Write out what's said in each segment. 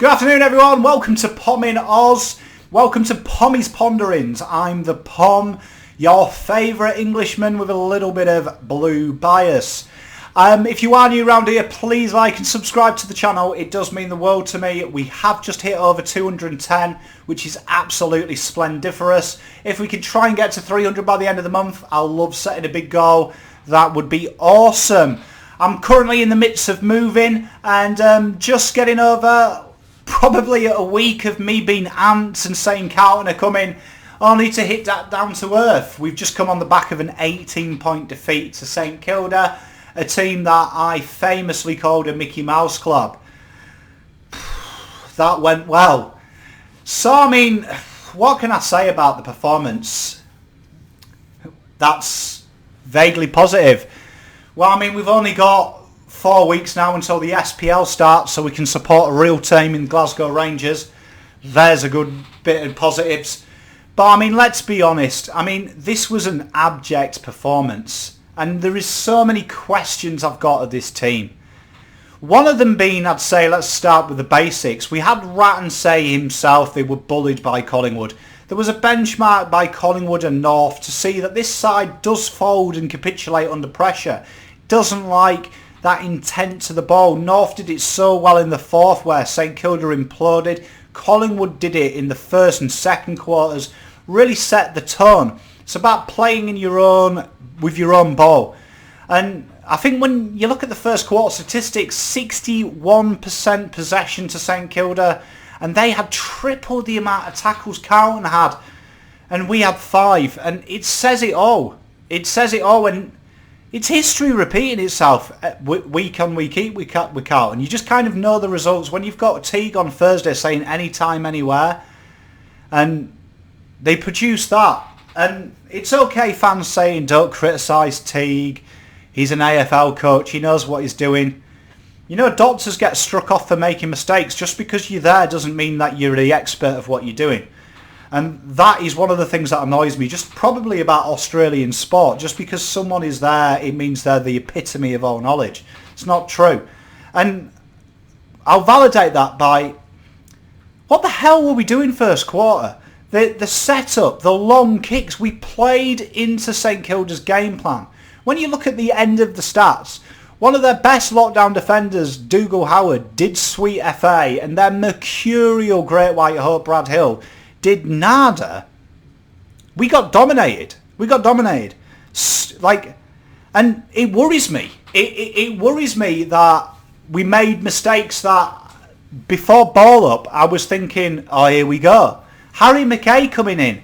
Good afternoon, everyone. Welcome to Pommyinoz. Welcome to Pommy's Ponderings. I'm the Pom, your favourite Englishman with a little bit of blue bias. If you are new around here, please like and subscribe to the channel. It does mean the world to me. We have just hit over 210, which is absolutely splendiferous. If we can try and get to 300 by the end of the month, I'll love setting a big goal. That would be awesome. I'm currently in the midst of moving and just getting over probably a week of me being amped and saying Carlton are coming, only to hit that down to earth. We've just come on the back of an 18-point defeat to St Kilda, a team that I famously called a Mickey Mouse club. That went well. So, I mean, what can I say about the performance? That's vaguely positive. Well, I mean, we've only got 4 weeks now until the SPL starts, so we can support a real team in Glasgow Rangers. There's a good bit of positives. But, I mean, let's be honest. I mean, this was an abject performance. And there is so many questions I've got of this team. One of them being, I'd say, let's start with the basics. We had Ratton say himself they were bullied by Collingwood. There was a benchmark by Collingwood and North to see that this side does fold and capitulate under pressure. It doesn't like that intent to the ball. North did it so well in the fourth where St Kilda imploded. Collingwood did it in the first and second quarters. Really set the tone. It's about playing in with your own ball. And I think when you look at the first quarter statistics, 61% possession to St Kilda, and they had triple the amount of tackles Carlton had, and we had 5. And it says it all. It says it all, and it's history repeating itself week on week with Carlton. You just kind of know the results when you've got Teague on Thursday saying anytime, anywhere, and they produce that. And it's okay fans saying don't criticise Teague, he's an AFL coach, he knows what he's doing. You know, doctors get struck off for making mistakes. Just because you're there doesn't mean that you're the expert of what you're doing. And that is one of the things that annoys me, just probably about Australian sport. Just because someone is there, it means they're the epitome of all knowledge. It's not true. And I'll validate that by, what the hell were we doing first quarter? The setup, the long kicks, we played into St Kilda's game plan. When you look at the end of the stats, one of their best lockdown defenders, Dougal Howard, did sweet FA, and their mercurial Great White Hope Brad Hill did nada. We got dominated. And it worries me. It worries me that we made mistakes that before ball up, I was thinking, oh, here we go. Harry McKay coming in.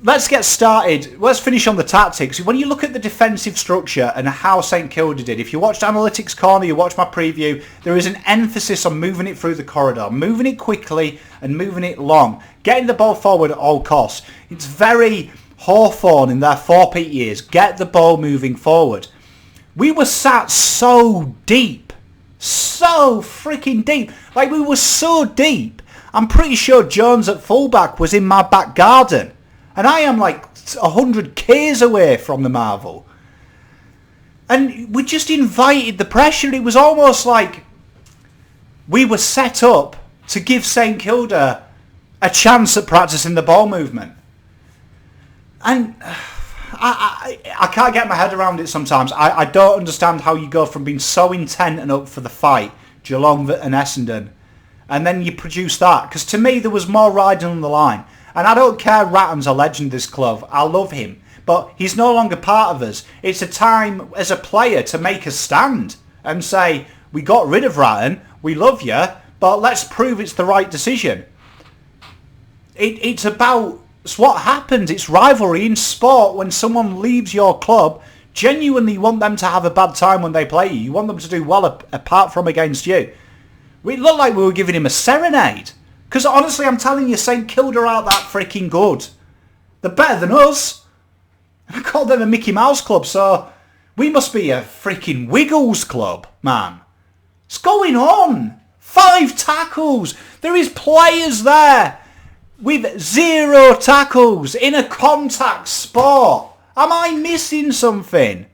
Let's get started. Let's finish on the tactics. When you look at the defensive structure and how St Kilda did, if you watched Analytics Corner, you watched my preview, there is an emphasis on moving it through the corridor, moving it quickly and moving it long, getting the ball forward at all costs. It's very Hawthorn in their 4-peat years. Get the ball moving forward. We were sat so deep. So freaking deep. We were so deep. I'm pretty sure Jones at fullback was in my back garden. And I am 100 k's away from the Marvel. And we just invited the pressure. It was almost like we were set up to give St Kilda a chance at practicing the ball movement. And I can't get my head around it sometimes. I don't understand how you go from being so intent and up for the fight, Geelong and Essendon, and then you produce that. Because to me, there was more riding on the line. And I don't care, Ratton's a legend, this club. I love him. But he's no longer part of us. It's a time as a player to make a stand and say, we got rid of Ratton, we love you, but let's prove it's the right decision. It's what happens. It's rivalry in sport. When someone leaves your club, genuinely you want them to have a bad time when they play you. You want them to do well apart from against you. We looked like we were giving him a serenade. Because honestly, I'm telling you, St Kilda aren't that freaking good. They're better than us. I call them a Mickey Mouse club, so we must be a freaking Wiggles club, man. What's going on? 5 tackles. There is players there with 0 tackles in a contact sport. Am I missing something?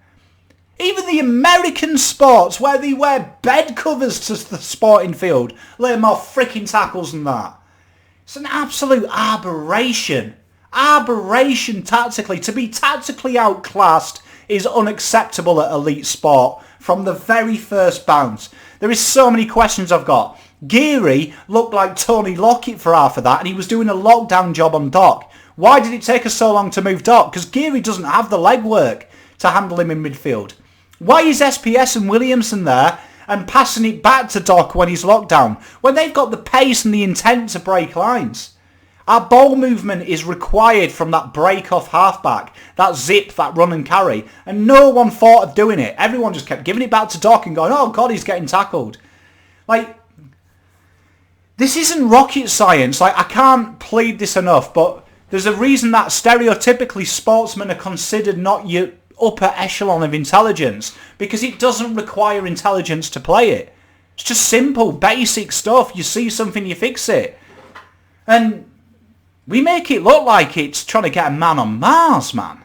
Even the American sports where they wear bed covers to the sporting field lay more freaking tackles than that. It's an absolute aberration. Aberration tactically. To be tactically outclassed is unacceptable at elite sport from the very first bounce. There is so many questions I've got. Geary looked like Tony Lockett for half of that, and he was doing a lockdown job on Doc. Why did it take us so long to move Doc? Because Geary doesn't have the legwork to handle him in midfield. Why is SPS and Williamson there and passing it back to Doc when he's locked down, when they've got the pace and the intent to break lines? Our ball movement is required from that break-off halfback, that zip, that run and carry, and no one thought of doing it. Everyone just kept giving it back to Doc and going, oh God, he's getting tackled. Like, this isn't rocket science. Like, I can't plead this enough, but there's a reason that stereotypically sportsmen are considered not your upper echelon of intelligence, because it doesn't require intelligence to play it. It's just simple, basic stuff. You see something, you fix it. And we make it look like it's trying to get a man on Mars, man.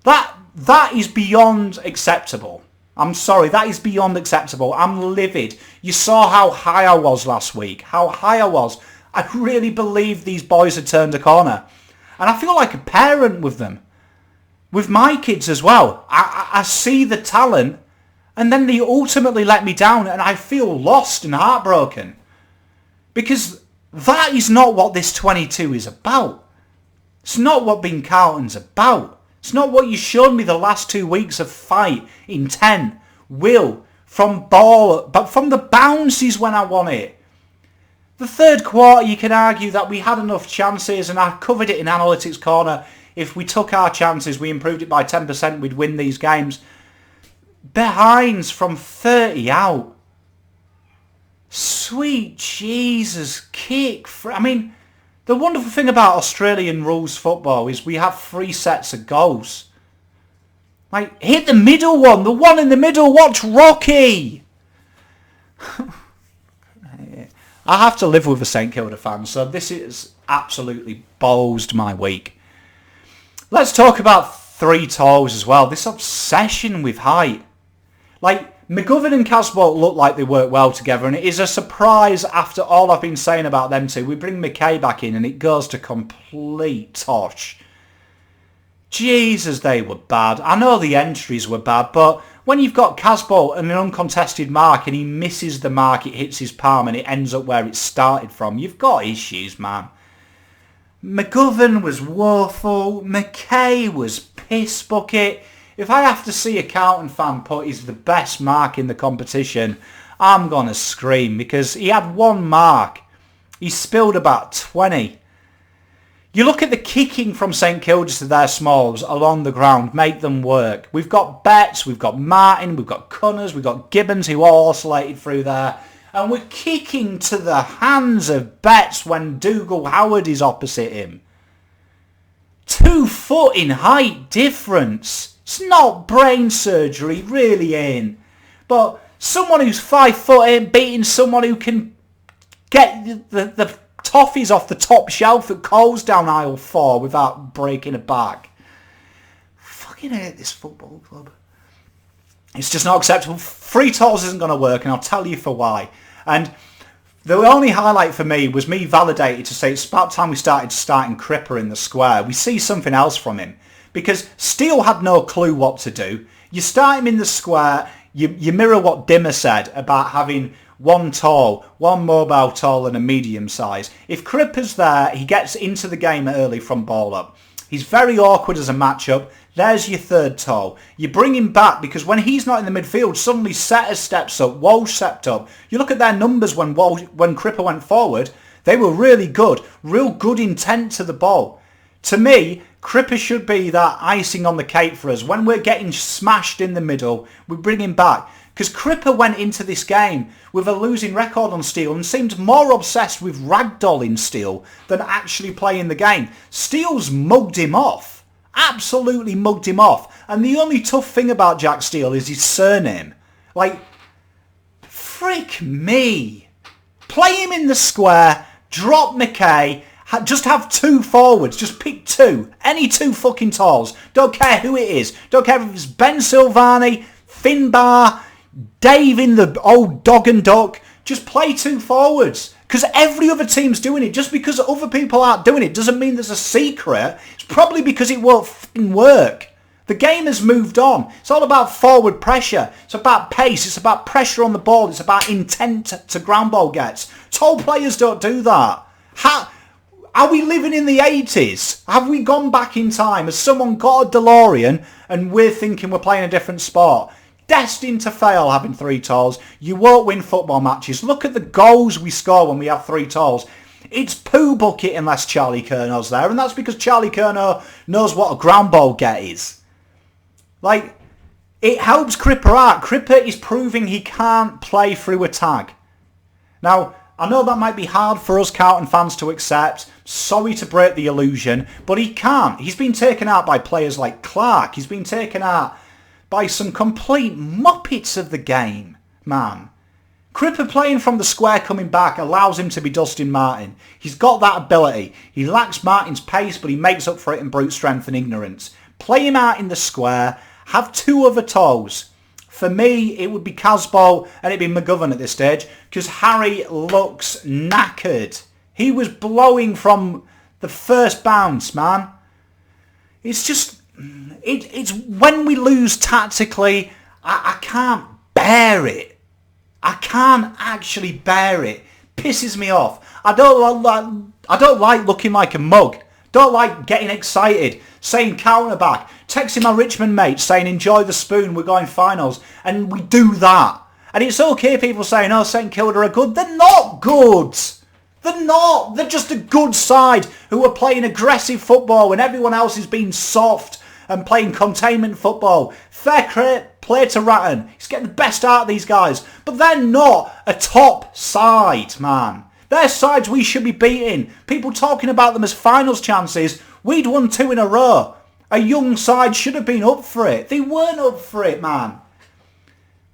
That is beyond acceptable. I'm sorry, that is beyond acceptable. I'm livid. You saw how high I was last week. How high I was. I really believe these boys had turned a corner. And I feel like a parent with them. With my kids as well. I see the talent, and then they ultimately let me down, and I feel lost and heartbroken. Because that is not what this 22 is about. It's not what being Carlton's about. It's not what you showed me the last 2 weeks of fight, intent, will, from ball, but from the bounces when I want it. The third quarter, you can argue that we had enough chances, and I covered it in Analytics Corner. If we took our chances, we improved it by 10%, we'd win these games. Behinds from 30 out. Sweet Jesus, kick. I mean, the wonderful thing about Australian rules football is we have 3 sets of goals. Like, hit the middle one, the one in the middle, watch Rocky. I have to live with a St Kilda fan, so this is absolutely bowsed my week. Let's talk about 3 toes as well. This obsession with height. Like, McGovern and Casbolt look like they work well together, and it is a surprise after all I've been saying about them two. We bring McKay back in and it goes to complete tosh. Jesus, they were bad. I know the entries were bad, but when you've got Casbolt and an uncontested mark and he misses the mark, it hits his palm and it ends up where it started from, you've got issues, man. McGovern was woeful. McKay was piss bucket. If I have to see a Carlton fan put he's the best mark in the competition, I'm going to scream, because he had 1 mark. He spilled about 20. You look at the kicking from St Kilda to their smalls along the ground, make them work. We've got Betts, we've got Martin, we've got Cunners, we've got Gibbons who all oscillated through there. And we're kicking to the hands of Betts when Dougal Howard is opposite him. 2 foot in height difference. It's not brain surgery, really ain't. But someone who's 5 foot ain't beating someone who can get the toffees off the top shelf at Coles down aisle 4 without breaking a back. Fucking hate this football club. It's just not acceptable. 3 tolls isn't going to work, and I'll tell you for why. And the only highlight for me was me validated to say it's about time we starting Cripper in the square. We see something else from him. Because Steele had no clue what to do. You start him in the square, you mirror what Dimmer said about having 1 tall, 1 mobile tall and a medium size. If Cripper's there, he gets into the game early from ball up. He's very awkward as a matchup. There's your 3rd tall. You bring him back because when he's not in the midfield, suddenly Setters steps up, Walsh stepped up. You look at their numbers when Cripper went forward, they were really good. Real good intent to the ball. To me, Cripper should be that icing on the cake for us. When we're getting smashed in the middle, we bring him back. Because Cripper went into this game with a losing record on Steele and seemed more obsessed with ragdolling Steele than actually playing the game. Steele's mugged him off. Absolutely mugged him off. And the only tough thing about Jack Steele is his surname. Like, frick me. Play him in the square, drop McKay, just have 2 forwards, just pick 2. Any 2 fucking talls. Don't care who it is. Don't care if it's Ben Silvani, Finbar, Dave in the old dog and duck, just play 2 forwards. Because every other team's doing it. Just because other people aren't doing it doesn't mean there's a secret. It's probably because it won't f***ing work. The game has moved on. It's all about forward pressure. It's about pace. It's about pressure on the ball. It's about intent to ground ball gets. Tall players don't do that. Are we living in the 80s? Have we gone back in time? Has someone got a DeLorean and we're thinking we're playing a different sport? Destined to fail having 3 tolls. You won't win football matches. Look at the goals we score when we have 3 tolls. It's poo bucket unless Charlie Curnow's there, and that's because Charlie Curnow knows what a ground ball get is. Like, it helps Cripper out. Cripper is proving he can't play through a tag. Now, I know that might be hard for us Carlton fans to accept. Sorry to break the illusion, but he can't. He's been taken out by players like Clark. He's been taken out by some complete muppets of the game, man. Cripper playing from the square coming back allows him to be Dustin Martin. He's got that ability. He lacks Martin's pace, but he makes up for it in brute strength and ignorance. Play him out in the square, have 2 other toes. For me, it would be Casbolt and it'd be McGovern at this stage, because Harry looks knackered. He was blowing from the first bounce, man. It's just... It's when we lose tactically, I can't bear it. I can't actually bear it. Pisses me off. I don't like looking like a mug. Don't like getting excited, saying counter back, texting my Richmond mates saying enjoy the spoon, we're going finals, and we do that. And it's okay people saying, oh, St Kilda are good. They're not good. They're not. They're just a good side who are playing aggressive football when everyone else is being soft and playing containment football. Fair play to Ratton. He's getting the best out of these guys. But they're not a top side, man. They're sides we should be beating. People talking about them as finals chances. We'd won 2 in a row. A young side should have been up for it. They weren't up for it, man.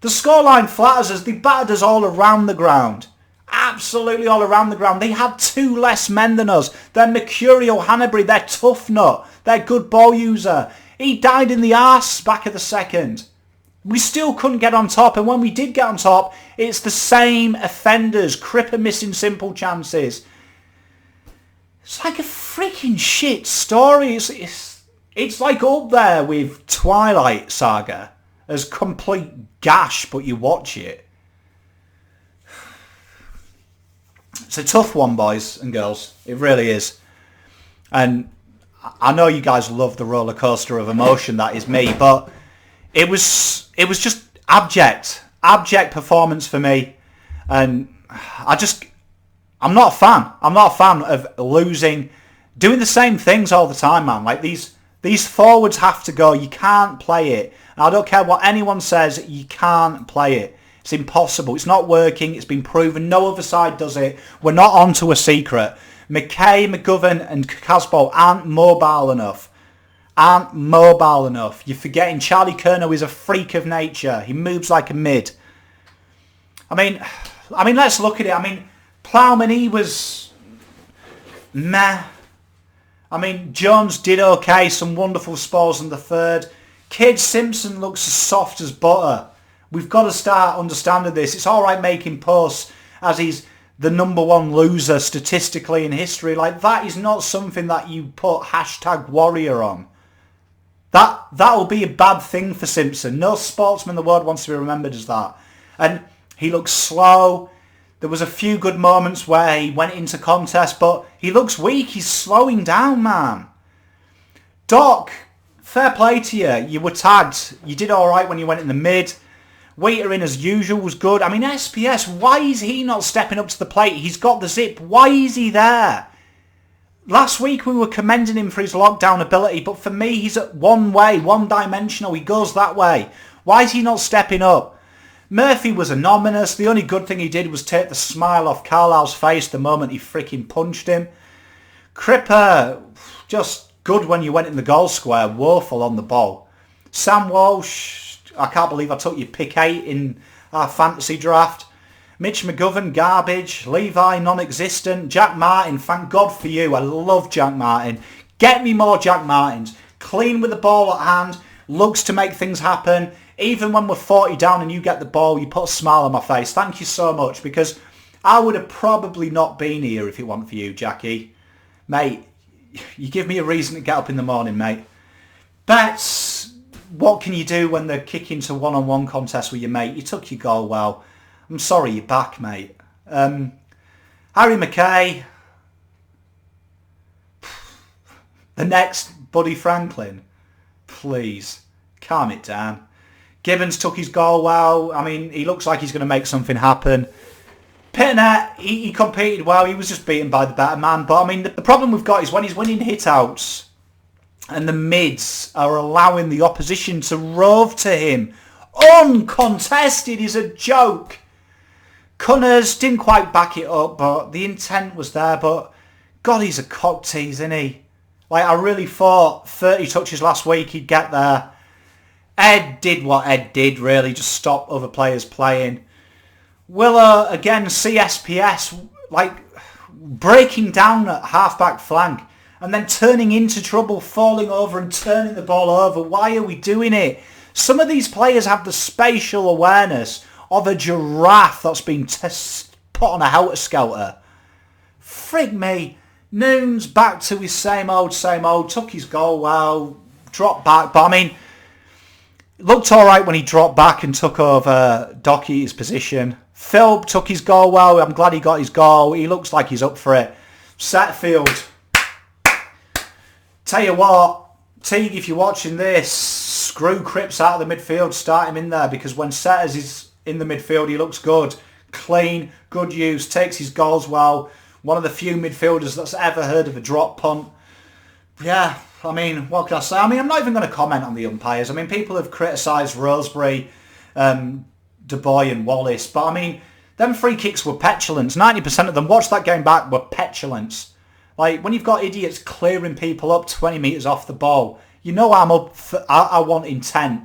The scoreline flatters us. They battered us all around the ground. Absolutely all around the ground. They had 2 less men than us. They're Mercurial Hanbury. They're tough nut. They're good ball user. He died in the arse back at the second. We still couldn't get on top, and when we did get on top, it's the same offenders. Cripper missing simple chances. It's like a freaking shit story. It's like up there with Twilight Saga as complete gash, but you watch it. It's a tough one, boys and girls. It really is. And I know you guys love the roller coaster of emotion that is me, but it was just abject performance for me, and I'm not a fan. I'm not a fan of losing, doing the same things all the time, man. Like these forwards have to go. You can't play it. And I don't care what anyone says. You can't play it. It's impossible. It's not working. It's been proven. No other side does it. We're not onto a secret. McKay, McGovern and Casbolt aren't mobile enough. You're forgetting Charlie Curnow is a freak of nature. He moves like a mid. I mean, let's look at it. I mean, Plowman, he was meh. I mean, Jones did okay. Some wonderful spalls in the third. Kid Simpson looks as soft as butter. We've got to start understanding this. It's all right making posts as he's the number 1 loser statistically in history. Like, that is not something that you put #warrior on. That'll be a bad thing for Simpson. No sportsman in the world wants to be remembered as that. And he looks slow. There was a few good moments where he went into contest, but he looks weak. He's slowing down, man. Doc, fair play to you. You were tagged. You did all right when you went in the mid. Waiter in as usual was good. I mean, SPS, why is he not stepping up to the plate? He's got the zip. Why is he there? Last week we were commending him for his lockdown ability, but for me he's one way, one-dimensional. He goes that way. Why is he not stepping up? Murphy was anonymous. The only good thing he did was take the smile off Carlisle's face the moment he freaking punched him. Cripper, just good when you went in the goal square, woeful on the ball. Sam Walsh, I can't believe I took you pick 8 in our fantasy draft. Mitch McGovern, garbage. Levi, non-existent. Jack Martin, thank God for you. I love Jack Martin. Get me more Jack Martins. Clean with the ball at hand. Looks to make things happen. even when we're 40 down and you get the ball, you put a smile on my face. Thank you so much, because I would have probably not been here if it wasn't for you, Jackie. Mate, you give me a reason to get up in the morning, mate. But what can you do when they're kicking to one-on-one contest with your mate? You took your goal well. I'm sorry you're back, mate. Harry McKay. The next Buddy Franklin. Please, calm it down. Gibbons took his goal well. I mean, he looks like he's going to make something happen. Pitner, he competed well. He was just beaten by the better man. But, I mean, the problem we've got is when he's winning hit-outs and the mids are allowing the opposition to rove to him. Uncontested is a joke. Cunners didn't quite back it up, but the intent was there. But, God, he's a cock tease, isn't he? Like, I really thought 30 touches last week he'd get there. Ed did what Ed did, really, just stop other players playing. Willer, again, CSPS, like, breaking down at half-back flank and then turning into trouble, falling over and turning the ball over. Why are we doing it? Some of these players have the spatial awareness of a giraffe that's been put on a helter-skelter. Frig me. Noon's back to his same old, took his goal well, dropped back, but I mean, looked alright when he dropped back and took over Dockie's position. Phil took his goal well. I'm glad he got his goal. He looks like he's up for it. Setfield. Tell you what, Teague, if you're watching this, screw Cripps out of the midfield. Start him in there, because when Setters is in the midfield, he looks good. Clean, good use, takes his goals well. One of the few midfielders that's ever heard of a drop punt. Yeah, I mean, what can I say? I mean, I'm not even going to comment on the umpires. I mean, people have criticised Rosebery, Du Bois and Wallace, but I mean, them free kicks were petulance. 90% of them, watch that game back, were petulance. Like, when you've got idiots clearing people up 20 metres off the ball, you know I'm up for, I want intent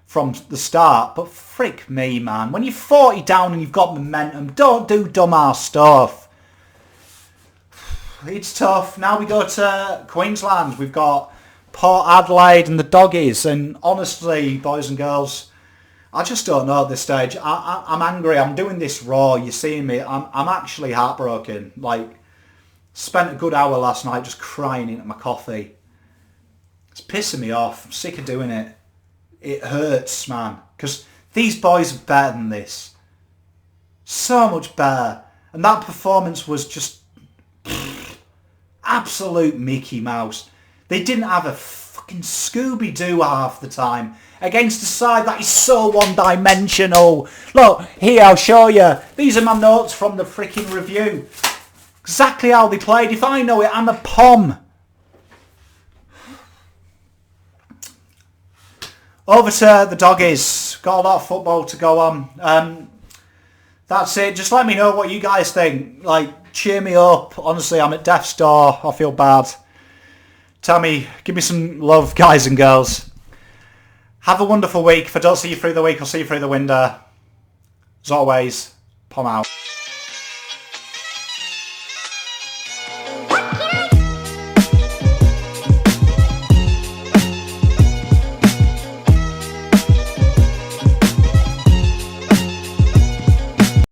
from the start, but frick me, man. When you're 40 down and you've got momentum, don't do dumbass stuff. It's tough. Now we go to Queensland. We've got Port Adelaide and the Doggies, and honestly, boys and girls, I just don't know at this stage. I'm angry. I'm doing this raw. You're seeing me. I'm actually heartbroken. Like, spent a good hour last night just crying into my coffee. It's pissing me off. I'm sick of doing it. It hurts, man. Because these boys are better than this. So much better. And that performance was just absolute Mickey Mouse. They didn't have a fucking Scooby-Doo half the time against a side that is so one-dimensional. Look, here, I'll show you. These are my notes from the freaking review. Exactly how they played. If I know it, I'm a Pom. Over to the Doggies. Got a lot of football to go on. That's it. Just let me know what you guys think. Like, cheer me up. Honestly, I'm at death's door. I feel bad. Tell me, give me some love, guys and girls. Have a wonderful week. If I don't see you through the week, I'll see you through the window. As always, Pom out.